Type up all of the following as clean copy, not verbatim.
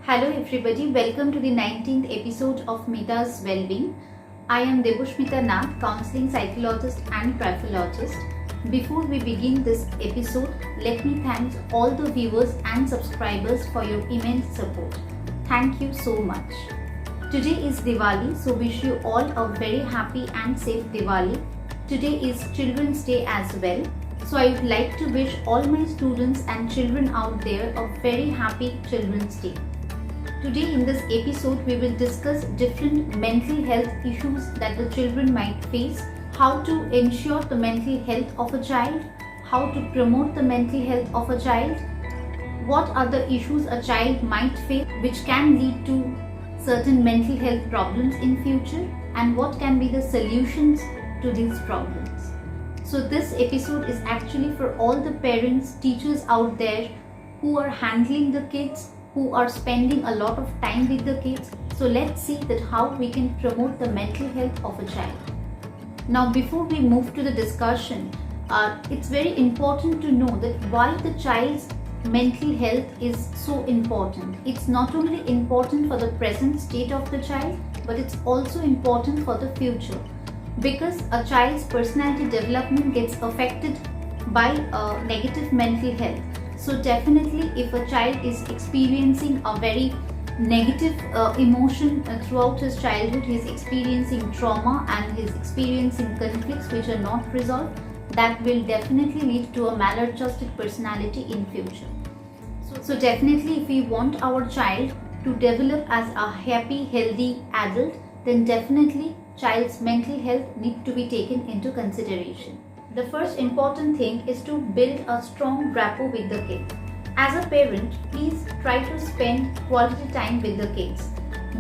Hello everybody, welcome to the 19th episode of Mita's Wellbeing. I am Debushmita Nath, counseling psychologist and triphologist. Before we begin this episode, let me thank all the viewers and subscribers for your immense support. Thank you so much. Today is Diwali, so wish you all a very happy and safe Diwali. Today is Children's Day as well. So I would like to wish all my students and children out there a very happy Children's Day. Today in this episode we will discuss different mental health issues that the children might face, how to ensure the mental health of a child, how to promote the mental health of a child, what are the issues a child might face which can lead to certain mental health problems in future, and what can be the solutions to these problems. So this episode is actually for all the parents, teachers out there who are handling the kids, who are spending a lot of time with the kids. So let's see that how we can promote the mental health of a child. Now before we move to the discussion, it's very important to know that why the child's mental health is so important. It's not only important for the present state of the child, but it's also important for the future. Because a child's personality development gets affected by negative mental health. So definitely if a child is experiencing a very negative emotion throughout his childhood, he is experiencing trauma and he is experiencing conflicts which are not resolved, that will definitely lead to a maladjusted personality in future. So definitely if we want our child to develop as a happy, healthy adult, then definitely child's mental health needs to be taken into consideration. The first important thing is to build a strong rapport with the kid. As a parent, please try to spend quality time with the kids.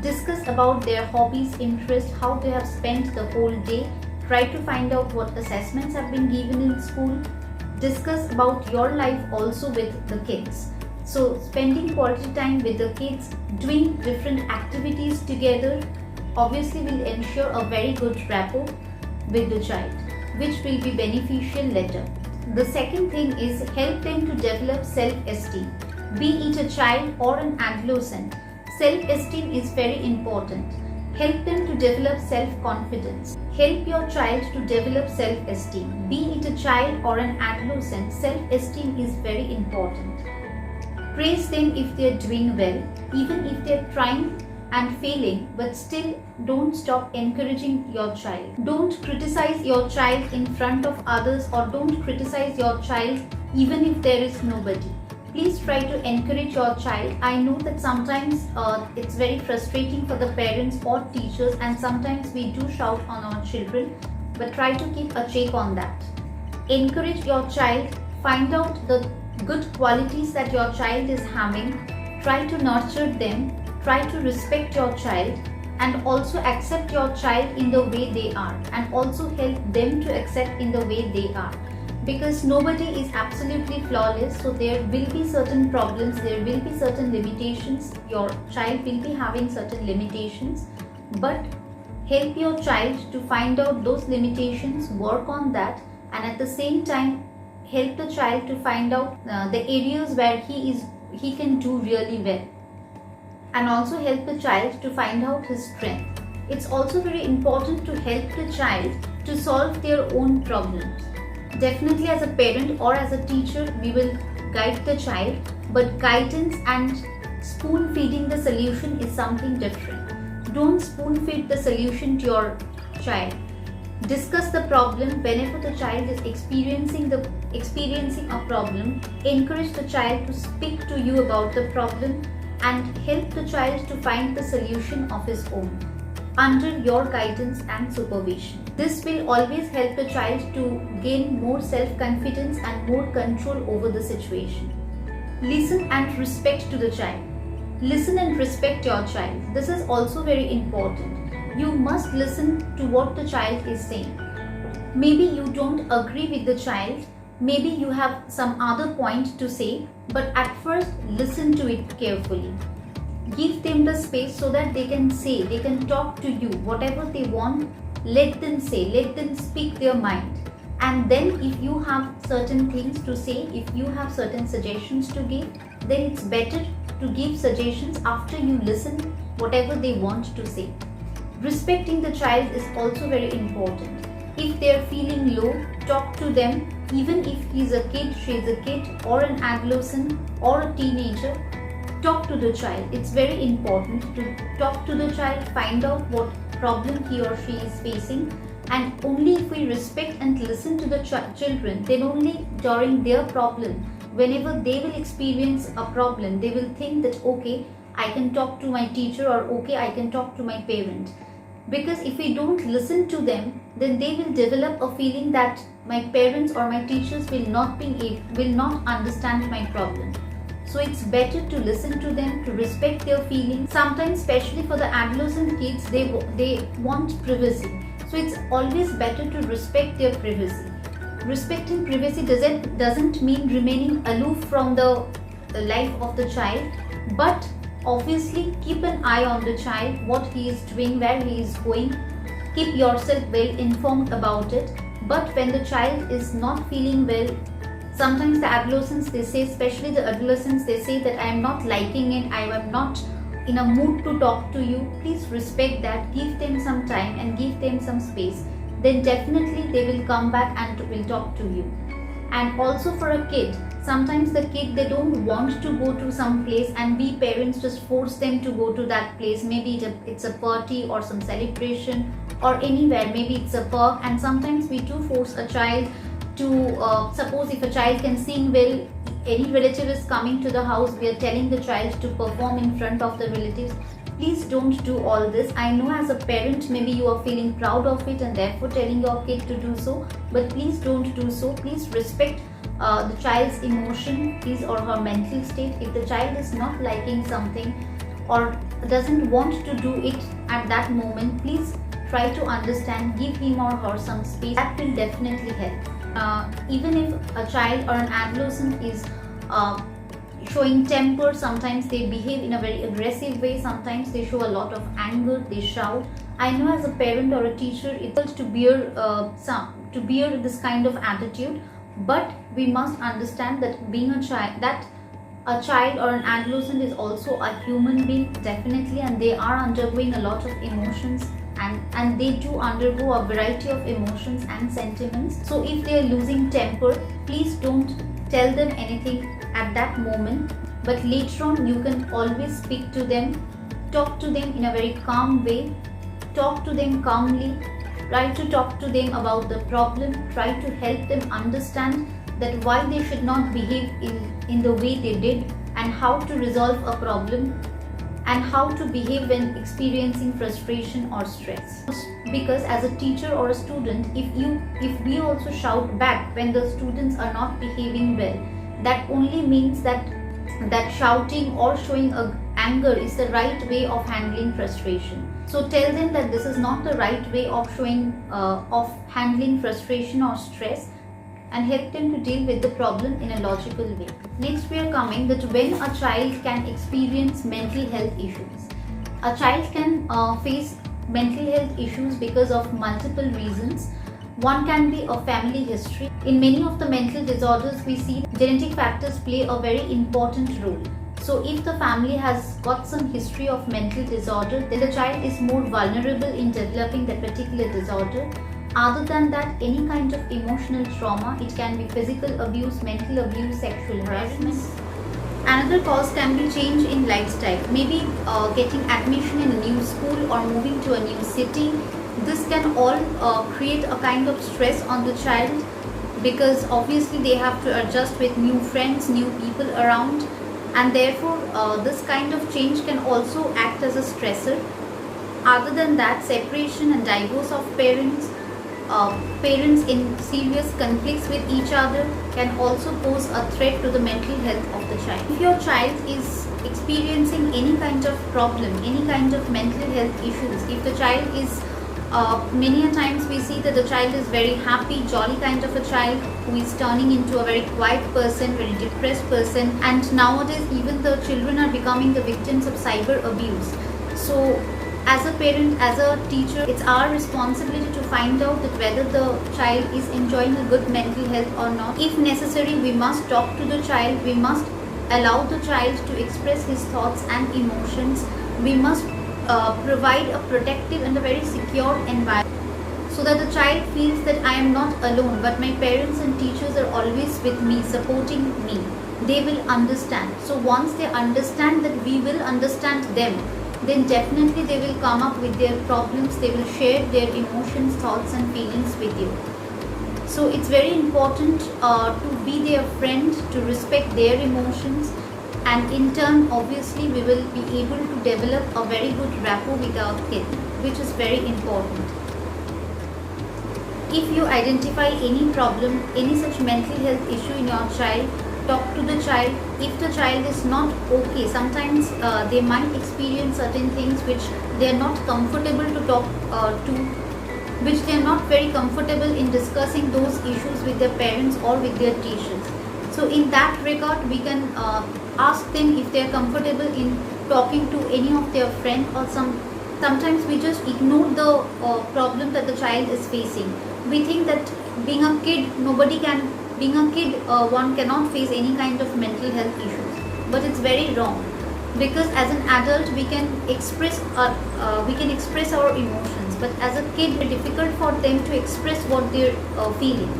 Discuss about their hobbies, interests, how they have spent the whole day. Try to find out what assessments have been given in school. Discuss about your life also with the kids. So spending quality time with the kids, doing different activities together, obviously will ensure a very good rapport with the child, which will be beneficial later. The second thing is help them to develop self-esteem. Be it a child or an adolescent, self-esteem is very important. Help them to develop self-confidence. Help your child to develop self-esteem. Be it a child or an adolescent, self-esteem is very important. Praise them if they are doing well, even if they are trying and failing, but still don't stop encouraging your child. Don't criticize your child in front of others, or don't criticize your child even if there is nobody. Please try to encourage your child. I know that sometimes it's very frustrating for the parents or teachers, and sometimes we do shout on our children, but try to keep a check on that. Encourage your child, find out the good qualities that your child is having, try to nurture them. Try to respect your child and also accept your child in the way they are, and also help them to accept in the way they are, because nobody is absolutely flawless. So there will be certain problems, there will be certain limitations, your child will be having certain limitations, but help your child to find out those limitations, work on that, and at the same time help the child to find out the areas where he can do really well, and also help the child to find out his strength. It's also very important to help the child to solve their own problems. Definitely as a parent or as a teacher, we will guide the child, but guidance and spoon feeding the solution is something different. Don't spoon feed the solution to your child. Discuss the problem whenever the child is experiencing a problem. Encourage the child to speak to you about the problem and help the child to find the solution of his own under your guidance and supervision. This will always help the child to gain more self-confidence and more control over the situation. Listen and respect to the child. Listen and respect your child. This is also very important. You must listen to what the child is saying. Maybe you don't agree with the child, maybe you have some other point to say, but at first listen to it carefully. Give them the space so that they can say, they can talk to you, whatever they want, let them say, let them speak their mind. And then if you have certain things to say, if you have certain suggestions to give, then it's better to give suggestions after you listen whatever they want to say. Respecting the child is also very important. If they are feeling low, talk to them. Even if he's a kid, she's a kid, or an adolescent or a teenager, talk to the child. It's very important to talk to the child, find out what problem he or she is facing, and only if we respect and listen to the children, then only during their problem, whenever they will experience a problem, they will think that okay, I can talk to my teacher, or okay, I can talk to my parent. Because if we don't listen to them, then they will develop a feeling that my parents or my teachers will not understand my problem. So it's better to listen to them, to respect their feelings. Sometimes, especially for the adolescent kids, they want privacy. So it's always better to respect their privacy. Respecting privacy doesn't mean remaining aloof from the life of the child, but obviously keep an eye on the child, what he is doing, where he is going. Keep yourself well informed about it. But when the child is not feeling well, sometimes the adolescents, they say, especially the adolescents, they say that I am not liking it, I am not in a mood to talk to you. Please respect that, give them some time and give them some space. Then definitely they will come back and will talk to you. And also for a kid, sometimes the kid, they don't want to go to some place, and we parents just force them to go to that place. Maybe it's a party or some celebration or anywhere, maybe it's a park, and sometimes we do force a child to, suppose if a child can sing well, any relative is coming to the house, we are telling the child to perform in front of the relatives. Please don't do all this. I know as a parent, maybe you are feeling proud of it and therefore telling your kid to do so, but please don't do so. Please respect the child's emotion, his or her mental state. If the child is not liking something or doesn't want to do it at that moment, please try to understand, give him or her some space. That will definitely help. Even if a child or an adolescent is showing temper, sometimes they behave in a very aggressive way, sometimes they show a lot of anger, they shout. I know as a parent or a teacher, it's to bear this kind of attitude, but we must understand that being a child or an adolescent is also a human being, definitely, and they are undergoing a lot of emotions, and they do undergo a variety of emotions and sentiments. So if they are losing temper, please don't tell them anything at that moment, but later on you can always speak to them, talk to them in a very calm way, talk to them calmly, try to talk to them about the problem, try to help them understand that why they should not behave in the way they did, and how to resolve a problem, and how to behave when experiencing frustration or stress. Because as a teacher or a student, if we also shout back when the students are not behaving well, that only means that shouting or showing anger is the right way of handling frustration. So tell them that this is not the right way of handling frustration or stress, and help them to deal with the problem in a logical way. Next, we are coming that when a child can experience mental health issues. A child can face mental health issues because of multiple reasons. One can be a family history. In many of the mental disorders, we see genetic factors play a very important role. So if the family has got some history of mental disorder, then the child is more vulnerable in developing that particular disorder. Other than that, any kind of emotional trauma, it can be physical abuse, mental abuse, sexual harassment. Another cause can be change in lifestyle, maybe getting admission in a new school or moving to a new city. This can all create a kind of stress on the child, because obviously they have to adjust with new friends, new people around, and therefore this kind of change can also act as a stressor. Other than that, separation and divorce of parents, parents in serious conflicts with each other can also pose a threat to the mental health of the child. If your child is experiencing any kind of problem, any kind of mental health issues, if the child is many a times we see that the child is very happy, jolly kind of a child who is turning into a very quiet person, very depressed person, and nowadays even the children are becoming the victims of cyber abuse. So as a parent, as a teacher, it's our responsibility to find out that whether the child is enjoying a good mental health or not. If necessary, we must talk to the child, we must allow the child to express his thoughts and emotions, we must provide a protective and a very secure environment, so that the child feels that I am not alone, but my parents and teachers are always with me, supporting me. They will understand. So once they understand that we will understand them, then definitely they will come up with their problems, they will share their emotions, thoughts and feelings with you. So it's very important to be their friend, to respect their emotions, and in turn obviously we will be able to develop a very good rapport with our kid, which is very important. If you identify any problem, any such mental health issue in your child, talk to the child. If the child is not okay, sometimes they might experience certain things which they are not comfortable to talk to, which they are not very comfortable in discussing those issues with their parents or with their teachers. So in that regard, we can ask them if they are comfortable in talking to any of their friends, or sometimes we just ignore the problem that the child is facing. We think that being a kid, one cannot face any kind of mental health issues, but it's very wrong, because as an adult we can express our emotions, but as a kid it's difficult for them to express what they're feeling.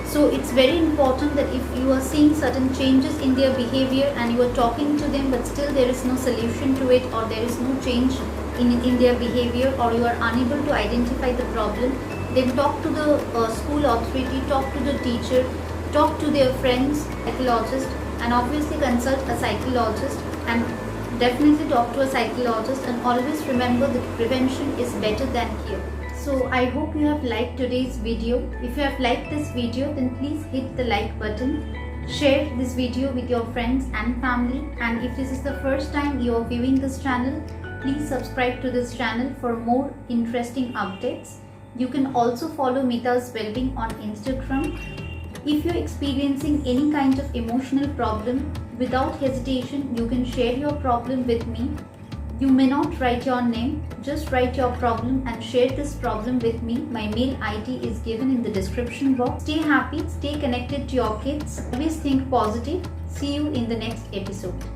So it's very important that if you are seeing certain changes in their behavior and you are talking to them, but still there is no solution to it, or there is no change in their behavior, or you are unable to identify the problem, then talk to the school authority, talk to the teacher, talk to their friends, psychologist, and obviously consult a psychologist, and definitely talk to a psychologist, and always remember that prevention is better than cure. So I hope you have liked today's video. If you have liked this video, then please hit the like button. Share this video with your friends and family, and if this is the first time you are viewing this channel, please subscribe to this channel for more interesting updates. You can also follow Mita's Wellbeing on Instagram. If you're experiencing any kind of emotional problem, without hesitation, you can share your problem with me. You may not write your name, just write your problem and share this problem with me. My mail ID is given in the description box. Stay happy, stay connected to your kids. Always think positive. See you in the next episode.